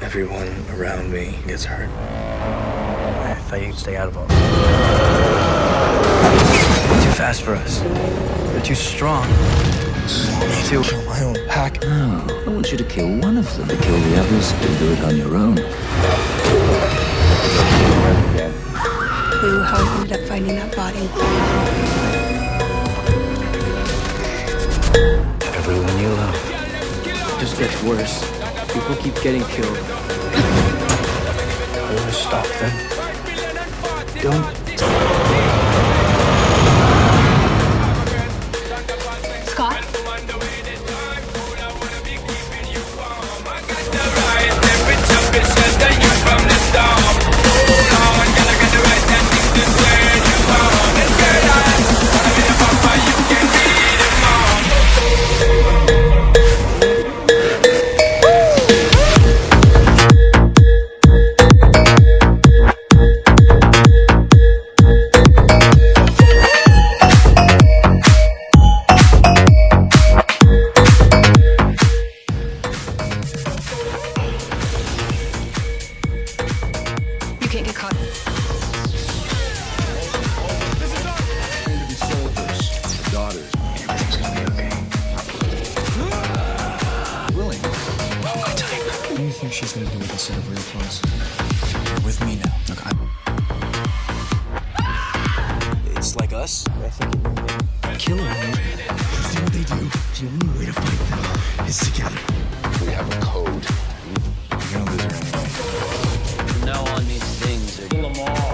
Everyone around me gets hurt. I thought you'd stay out of all. They're too fast for us. They're too strong. Me too. Kill my own pack. No, I want you to kill one of them. To kill the others, and do it on your own. Who, how I ended up finding that body. Everyone you love. It just gets worse. People keep getting killed. How do I stop them? Don't. Scott? You can't get caught. Daughters. Everything's gonna be okay. Willing. My type. What do you think she's gonna do with a set of real clothes? With me now. Look, It's like us. I think it will kill her. You see what they do? The only way to fight them is together. We have a code. You're gonna lose her anyway. From now on, these things are...